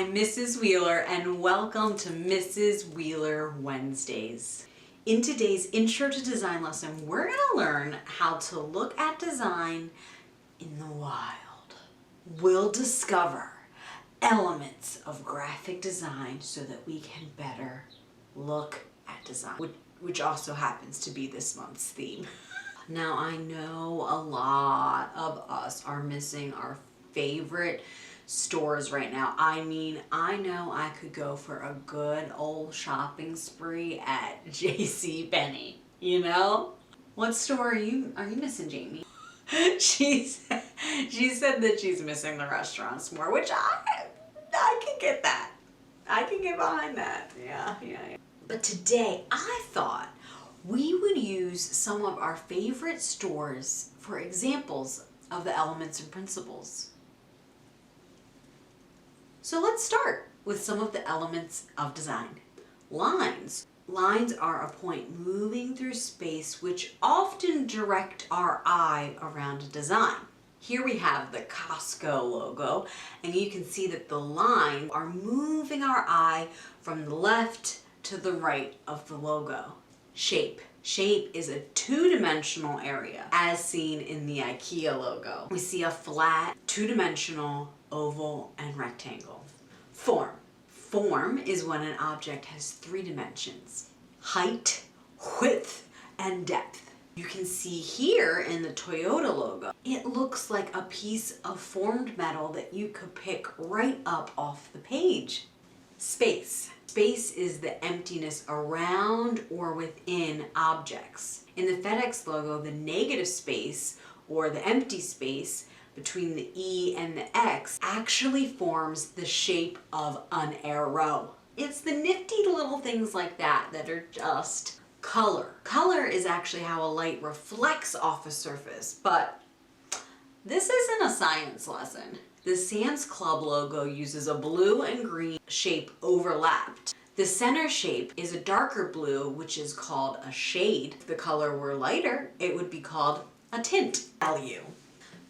I'm Mrs. Wheeler and welcome to Mrs. Wheeler Wednesdays. In today's Intro to Design lesson, we're going to learn how to look at design in the wild. We'll discover elements of graphic design so that we can better look at design, which also happens to be this month's theme. Now, I know a lot of us are missing our favorite stores right now. I mean, I know I could go for a good old shopping spree at JCPenney, you know? What store are you missing, Jamie? She said that she's missing the restaurants more, which I can get that. I can get behind that. Yeah. But today I thought we would use some of our favorite stores for examples of the elements and principles. So let's start with some of the elements of design. Lines. Lines are a point moving through space which often direct our eye around a design. Here we have the Costco logo, and you can see that the lines are moving our eye from the left to the right of the logo. Shape. Shape is a two-dimensional area, as seen in the IKEA logo. We see a flat, two-dimensional, oval, and rectangle. Form. Form is when an object has three dimensions: height, width, and depth. You can see here in the Toyota logo, it looks like a piece of formed metal that you could pick right up off the page. Space. Space is the emptiness around or within objects. In the FedEx logo, the negative space, or the empty space between the E and the X, actually forms the shape of an arrow. It's the nifty little things like that that are just color. Color is actually how a light reflects off a surface, but this isn't a science lesson. The Sam's Club logo uses a blue and green shape overlapped. The center shape is a darker blue, which is called a shade. If the color were lighter, it would be called a tint. Value.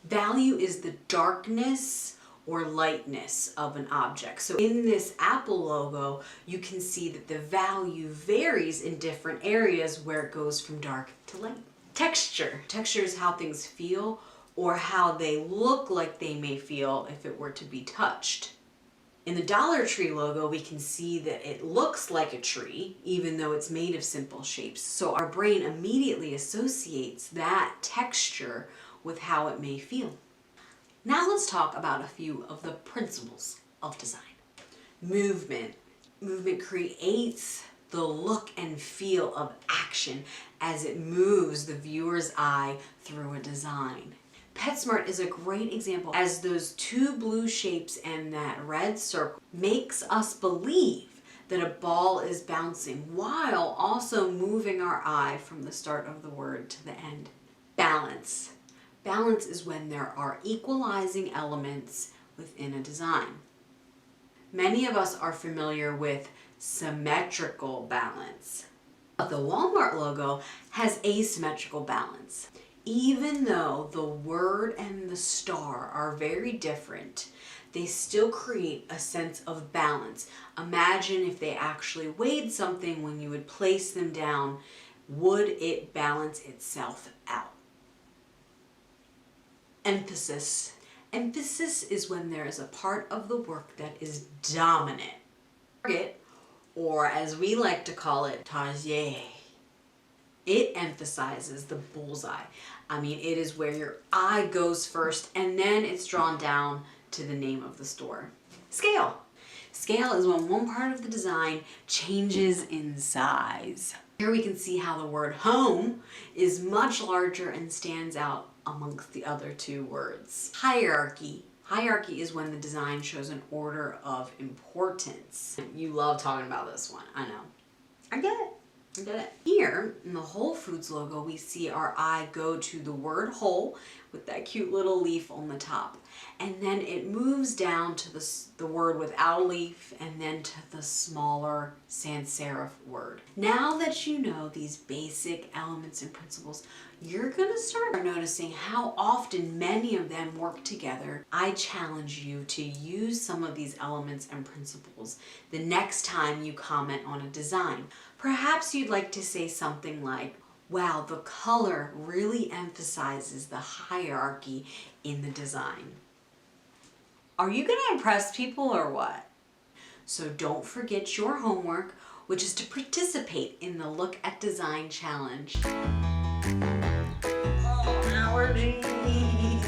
Value is the darkness or lightness of an object. So in this Apple logo, you can see that the value varies in different areas where it goes from dark to light. Texture. Texture is how things feel or how they look like they may feel if it were to be touched. In the Dollar Tree logo, we can see that it looks like a tree, even though it's made of simple shapes. So our brain immediately associates that texture with how it may feel. Now let's talk about a few of the principles of design. Movement. Movement creates the look and feel of action as it moves the viewer's eye through a design. PetSmart is a great example, as those two blue shapes and that red circle makes us believe that a ball is bouncing while also moving our eye from the start of the word to the end. Balance. Balance is when there are equalizing elements within a design. Many of us are familiar with symmetrical balance, but the Walmart logo has asymmetrical balance. Even though the word and the star are very different, they still create a sense of balance. Imagine if they actually weighed something when you would place them down, would it balance itself out? Emphasis. Emphasis is when there is a part of the work that is dominant. Target, or as we like to call it, target. It emphasizes the bullseye. I mean, it is where your eye goes first and then it's drawn down to the name of the store. Scale. Scale is when one part of the design changes in size. Here we can see how the word home is much larger and stands out amongst the other two words. Hierarchy. Hierarchy is when the design shows an order of importance. You love talking about this one, I know. I get it. Here in the Whole Foods logo, we see our eye go to the word whole with that cute little leaf on the top. And then it moves down to the word without a leaf and then to the smaller sans serif word. Now that you know these basic elements and principles, you're gonna start noticing how often many of them work together. I challenge you to use some of these elements and principles the next time you comment on a design. Perhaps you'd like to say something like, wow, the color really emphasizes the hierarchy in the design. Are you gonna impress people or what? So don't forget your homework, which is to participate in the Look at Design Challenge. Oh, allergies.